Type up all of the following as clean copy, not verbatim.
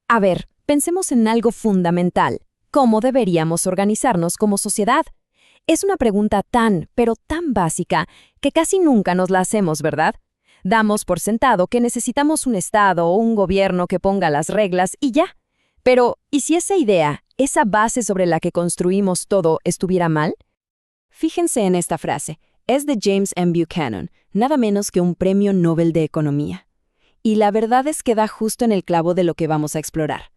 A ver, pensemos en algo fundamental. ¿Cómo deberíamos organizarnos como sociedad? Es una pregunta tan, pero tan básica, que casi nunca nos la hacemos, ¿verdad? Damos por sentado que necesitamos un Estado o un gobierno que ponga las reglas y ya. Pero, ¿y si esa idea, esa base sobre la que construimos todo, estuviera mal? Fíjense en esta frase. Es de James M. Buchanan, nada menos que un premio Nobel de Economía. Y la verdad es que da justo en el clavo de lo que vamos a explorar.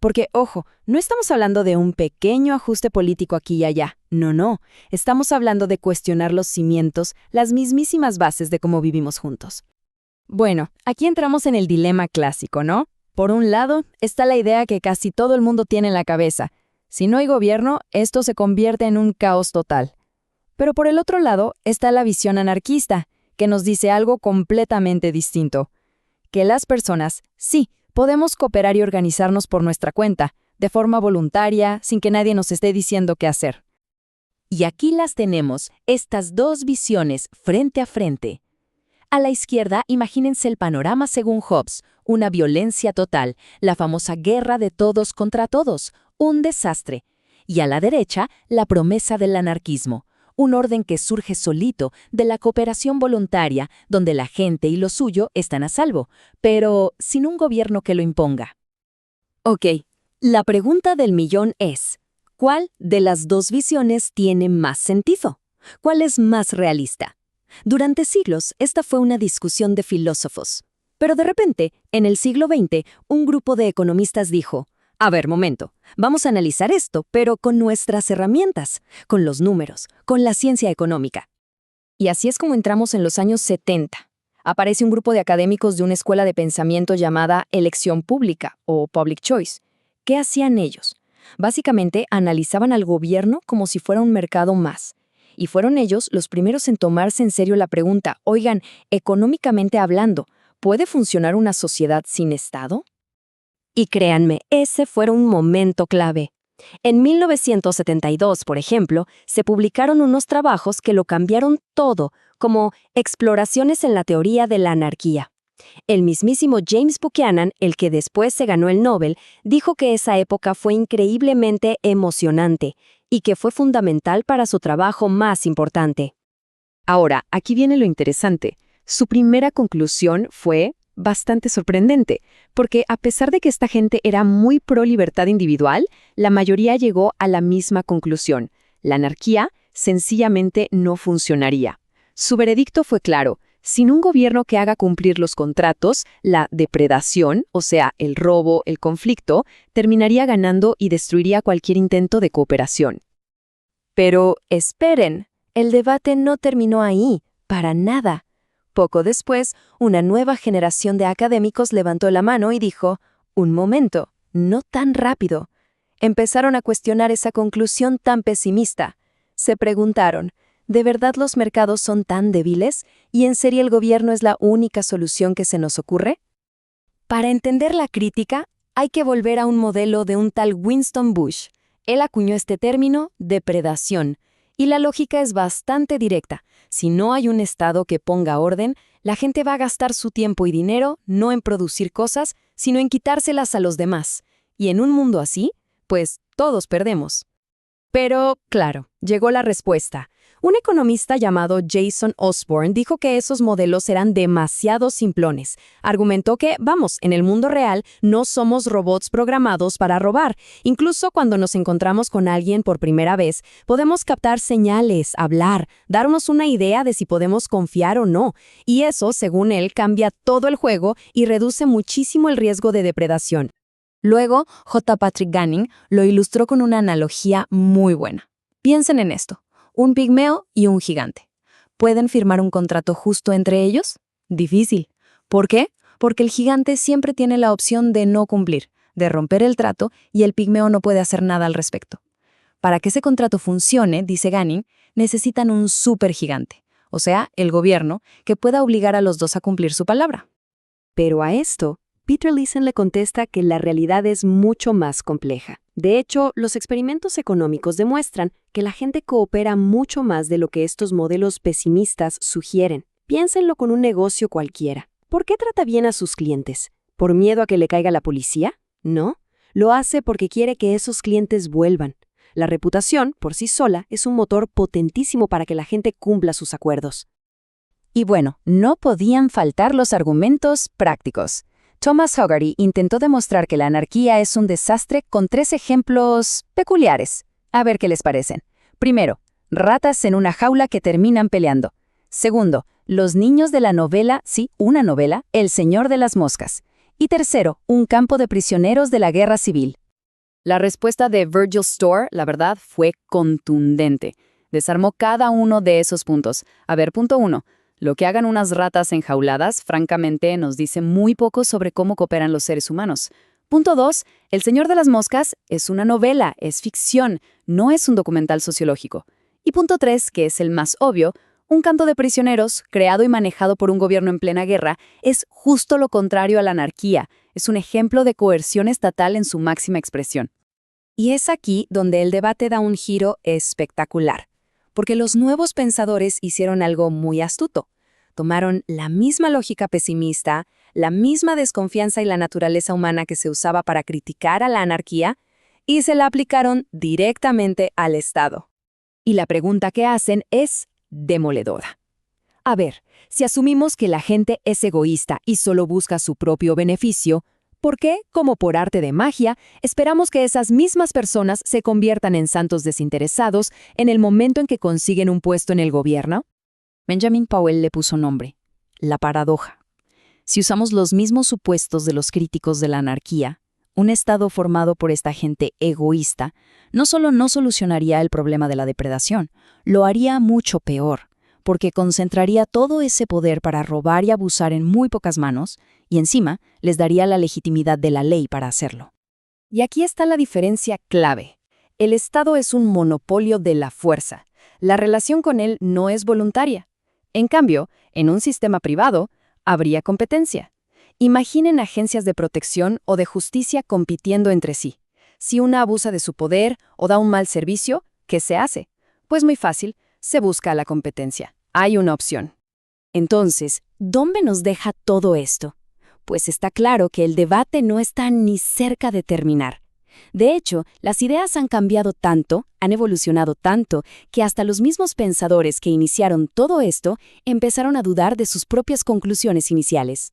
Porque, ojo, no estamos hablando de un pequeño ajuste político aquí y allá. No. Estamos hablando de cuestionar los cimientos, las mismísimas bases de cómo vivimos juntos. Bueno, aquí entramos en el dilema clásico, ¿no? Por un lado, está la idea que casi todo el mundo tiene en la cabeza. Si no hay gobierno, esto se convierte en un caos total. Pero por el otro lado, está la visión anarquista, que nos dice algo completamente distinto. Que las personas, sí, podemos cooperar y organizarnos por nuestra cuenta, de forma voluntaria, sin que nadie nos esté diciendo qué hacer. Y aquí las tenemos, estas dos visiones frente a frente. A la izquierda, imagínense el panorama según Hobbes, una violencia total, la famosa guerra de todos contra todos, un desastre. Y a la derecha, la promesa del anarquismo, un orden que surge solito de la cooperación voluntaria, donde la gente y lo suyo están a salvo, pero sin un gobierno que lo imponga. Ok, la pregunta del millón es, ¿cuál de las dos visiones tiene más sentido? ¿Cuál es más realista? Durante siglos, esta fue una discusión de filósofos. Pero de repente, en el siglo XX, un grupo de economistas dijo, a ver, momento, vamos a analizar esto, pero con nuestras herramientas, con los números, con la ciencia económica. Y así es como entramos en los años 70. Aparece un grupo de académicos de una escuela de pensamiento llamada elección pública o public choice. ¿Qué hacían ellos? Básicamente, analizaban al gobierno como si fuera un mercado más. Y fueron ellos los primeros en tomarse en serio la pregunta, oigan, económicamente hablando, ¿puede funcionar una sociedad sin Estado? Y créanme, ese fue un momento clave. En 1972, por ejemplo, se publicaron unos trabajos que lo cambiaron todo, como Exploraciones en la teoría de la anarquía. El mismísimo James Buchanan, el que después se ganó el Nobel, dijo que esa época fue increíblemente emocionante y que fue fundamental para su trabajo más importante. Ahora, aquí viene lo interesante. Su primera conclusión fue bastante sorprendente, porque a pesar de que esta gente era muy pro libertad individual, la mayoría llegó a la misma conclusión. La anarquía sencillamente no funcionaría. Su veredicto fue claro. Sin un gobierno que haga cumplir los contratos, la depredación, o sea, el robo, el conflicto, terminaría ganando y destruiría cualquier intento de cooperación. Pero esperen, el debate no terminó ahí, para nada. Poco después, una nueva generación de académicos levantó la mano y dijo, un momento, no tan rápido. Empezaron a cuestionar esa conclusión tan pesimista. Se preguntaron, ¿de verdad los mercados son tan débiles? ¿Y en serio el gobierno es la única solución que se nos ocurre? Para entender la crítica, hay que volver a un modelo de un tal Winston Bush. Él acuñó este término, depredación. Y la lógica es bastante directa. Si no hay un Estado que ponga orden, la gente va a gastar su tiempo y dinero no en producir cosas, sino en quitárselas a los demás. Y en un mundo así, pues todos perdemos. Pero, claro, llegó la respuesta. Un economista llamado Jason Osborne dijo que esos modelos eran demasiado simplones. Argumentó que, vamos, en el mundo real no somos robots programados para robar. Incluso cuando nos encontramos con alguien por primera vez, podemos captar señales, hablar, darnos una idea de si podemos confiar o no. Y eso, según él, cambia todo el juego y reduce muchísimo el riesgo de depredación. Luego, J. Patrick Ganning lo ilustró con una analogía muy buena. Piensen en esto. Un pigmeo y un gigante. ¿Pueden firmar un contrato justo entre ellos? Difícil. ¿Por qué? Porque el gigante siempre tiene la opción de no cumplir, de romper el trato, y el pigmeo no puede hacer nada al respecto. Para que ese contrato funcione, dice Ganning, necesitan un supergigante, o sea, el gobierno, que pueda obligar a los dos a cumplir su palabra. Pero a esto, Peter Leeson le contesta que la realidad es mucho más compleja. De hecho, los experimentos económicos demuestran que la gente coopera mucho más de lo que estos modelos pesimistas sugieren. Piénsenlo con un negocio cualquiera. ¿Por qué trata bien a sus clientes? ¿Por miedo a que le caiga la policía? No, lo hace porque quiere que esos clientes vuelvan. La reputación, por sí sola, es un motor potentísimo para que la gente cumpla sus acuerdos. Y bueno, no podían faltar los argumentos prácticos. Thomas Hogarty intentó demostrar que la anarquía es un desastre con 3 ejemplos peculiares. A ver qué les parecen. Primero, ratas en una jaula que terminan peleando. Segundo, los niños de la novela, sí, una novela, El Señor de las Moscas. Y tercero, un campo de prisioneros de la Guerra Civil. La respuesta de Virgil Storr, la verdad, fue contundente. Desarmó cada uno de esos puntos. A ver, punto 1. Lo que hagan unas ratas enjauladas, francamente, nos dice muy poco sobre cómo cooperan los seres humanos. Punto 2. El Señor de las Moscas es una novela, es ficción, no es un documental sociológico. Y punto 3, que es el más obvio, un campo de prisioneros, creado y manejado por un gobierno en plena guerra, es justo lo contrario a la anarquía. Es un ejemplo de coerción estatal en su máxima expresión. Y es aquí donde el debate da un giro espectacular, porque los nuevos pensadores hicieron algo muy astuto. Tomaron la misma lógica pesimista, la misma desconfianza y la naturaleza humana que se usaba para criticar a la anarquía, y se la aplicaron directamente al Estado. Y la pregunta que hacen es demoledora. A ver, si asumimos que la gente es egoísta y solo busca su propio beneficio, ¿por qué, como por arte de magia, esperamos que esas mismas personas se conviertan en santos desinteresados en el momento en que consiguen un puesto en el gobierno? Benjamin Powell le puso nombre: la paradoja. Si usamos los mismos supuestos de los críticos de la anarquía, un Estado formado por esta gente egoísta no solo no solucionaría el problema de la depredación, lo haría mucho peor, porque concentraría todo ese poder para robar y abusar en muy pocas manos, y encima les daría la legitimidad de la ley para hacerlo. Y aquí está la diferencia clave. El Estado es un monopolio de la fuerza. La relación con él no es voluntaria. En cambio, en un sistema privado, habría competencia. Imaginen agencias de protección o de justicia compitiendo entre sí. Si una abusa de su poder o da un mal servicio, ¿qué se hace? Pues muy fácil, se busca la competencia. Hay una opción. Entonces, ¿dónde nos deja todo esto? Pues está claro que el debate no está ni cerca de terminar. De hecho, las ideas han cambiado tanto, han evolucionado tanto, que hasta los mismos pensadores que iniciaron todo esto empezaron a dudar de sus propias conclusiones iniciales.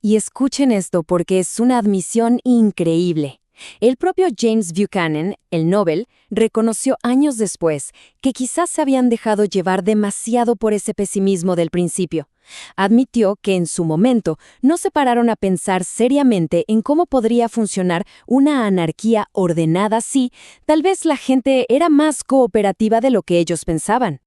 Y escuchen esto porque es una admisión increíble. El propio James Buchanan, el Nobel, reconoció años después que quizás se habían dejado llevar demasiado por ese pesimismo del principio. Admitió que en su momento no se pararon a pensar seriamente en cómo podría funcionar una anarquía ordenada si tal vez la gente era más cooperativa de lo que ellos pensaban.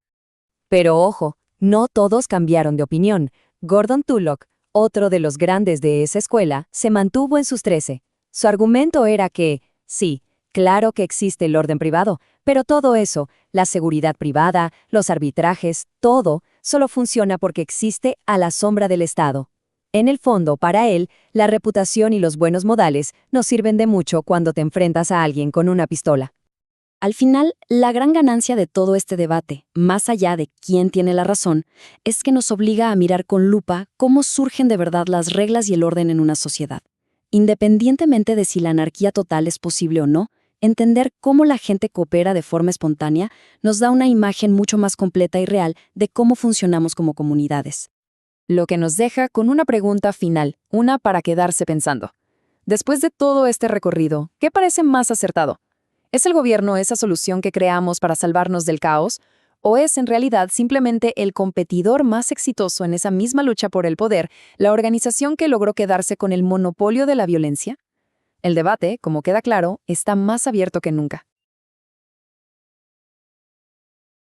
Pero ojo, no todos cambiaron de opinión. Gordon Tullock, otro de los grandes de esa escuela, se mantuvo en sus 13. Su argumento era que, sí, claro que existe el orden privado, pero todo eso, la seguridad privada, los arbitrajes, todo, solo funciona porque existe a la sombra del Estado. En el fondo, para él, la reputación y los buenos modales no sirven de mucho cuando te enfrentas a alguien con una pistola. Al final, la gran ganancia de todo este debate, más allá de quién tiene la razón, es que nos obliga a mirar con lupa cómo surgen de verdad las reglas y el orden en una sociedad. Independientemente de si la anarquía total es posible o no, entender cómo la gente coopera de forma espontánea nos da una imagen mucho más completa y real de cómo funcionamos como comunidades. Lo que nos deja con una pregunta final, una para quedarse pensando. Después de todo este recorrido, ¿qué parece más acertado? ¿Es el gobierno esa solución que creamos para salvarnos del caos? ¿O es en realidad simplemente el competidor más exitoso en esa misma lucha por el poder, la organización que logró quedarse con el monopolio de la violencia? El debate, como queda claro, está más abierto que nunca.